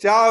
4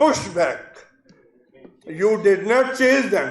pushed back. You did not chase them.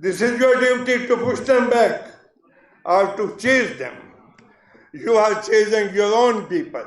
This is your duty to push them back or to chase them. You are chasing your own people.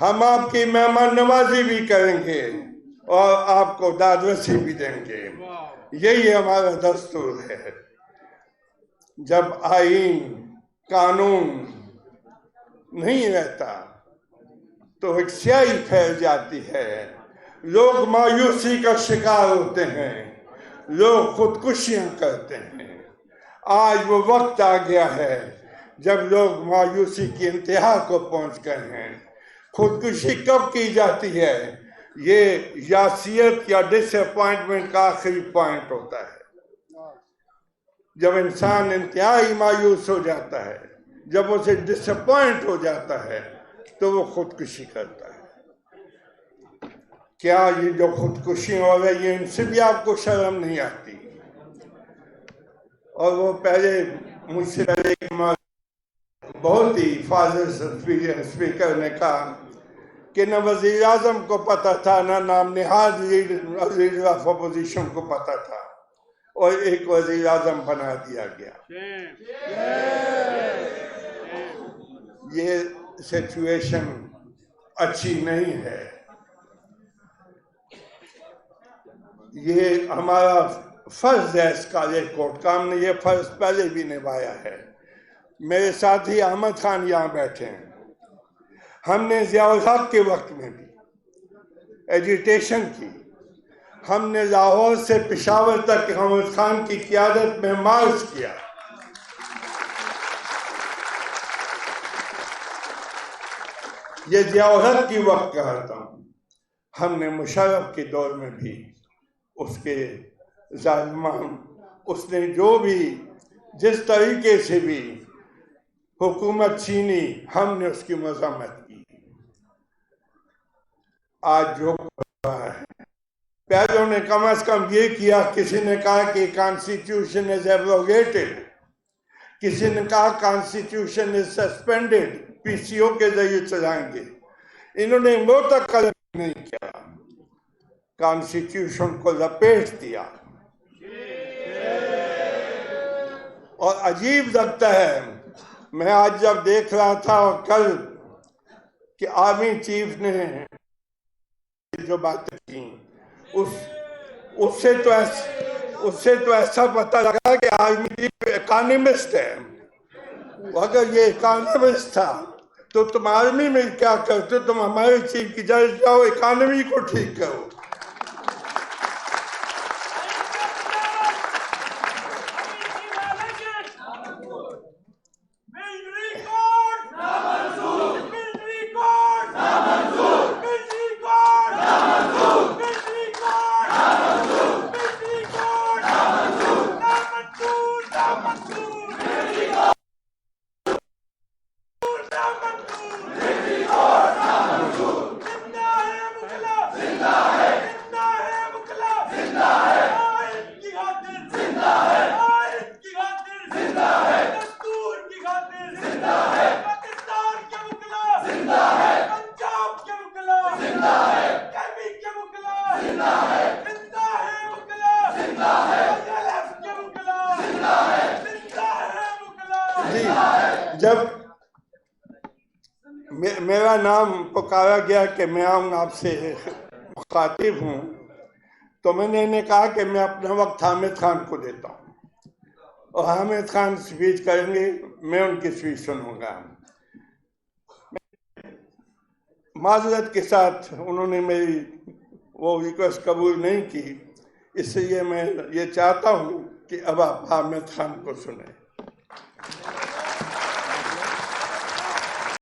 हम आपकी मेहमान नवाजी भी करेंगे और आपको दादरसी भी देंगे। यही हमारा दस्तूर है। जब आईन कानून नहीं रहता तो एक स्याही फैल जाती है, लोग मायूसी का शिकार होते हैं, लोग खुदकुशियां करते हैं। आज वो वक्त आ गया है जब लोग मायूसी की इंतहा को पहुंच गए हैं। खुदकुशी कब की जाती है? ये यासियत या डिसअपॉइंटमेंट का आखिरी पॉइंट होता है। जब इंसान इंतहाई मायूस हो जाता है, जब उसे डिसअपॉइंट हो जाता है, तो वो खुदकुशी करता है। क्या ये जो खुदकुशी हो रही है, इनसे भी आपको शर्म नहीं आती? और वो पहले मुझसे पहले बहुत ही फादर स्पीकर ने कहा कि न वजीर आजम को पता था, न नाम निहाद लीडर ऑफ अपोजिशन को पता था, और एक वजीर आजम बना दिया गया। ये सिचुएशन अच्छी नहीं है। ये हमारा फर्ज है इस काले कोर्ट का, हमने ये फर्ज पहले भी निभाया है। मेरे साथी अहमद खान यहाँ बैठे हैं। हमने ज़ियाउल हक के वक्त में भी एजिटेशन की। हमने लाहौर से पेशावर तक अहमद खान की क़ियादत में मार्च किया। ये ज़ियाउल हक की वक्त कहता हूँ। हमने मुशर्रफ के दौर में भी उसके ज़ालिमान, उसने जो भी जिस तरीके से भी हुकूमत छीनी, हमने उसकी मज़म्मत की। आज जो पहले ने कम अज कम ये किया, किसी ने कहा कि कॉन्स्टिट्यूशन इज एब्रोगेटेड, किसी ने कहा कॉन्स्टिट्यूशन इज सस्पेंडेड, पीसीओ के जरिए चलाएंगे। इन्होंने वो तक कदम नहीं किया, कॉन्स्टिट्यूशन को लपेट दिया। और अजीब लगता है, मैं आज जब देख रहा था और कल कि आर्मी चीफ ने जो बातें की, उससे तो ऐसा पता लगा कि आर्मी चीफ इकोनॉमिस्ट है। अगर ये इकोनॉमिस्ट था तो तुम आर्मी में क्या करते? तुम हमारे चीफ की जज जाओ, इकोनॉमी को ठीक करो। मेरा नाम पुकारा गया कि मैं आऊँ आपसे मुखातिब हूँ, तो मैंने इन्हें कहा कि मैं अपना वक्त हामिद खान को देता हूँ और हामिद खान स्पीच करेंगे, मैं उनकी स्पीच सुनूंगा। माजरत के साथ उन्होंने मेरी वो रिक्वेस्ट कबूल नहीं की, इसलिए मैं ये चाहता हूँ कि अब आप हामिद खान को सुने।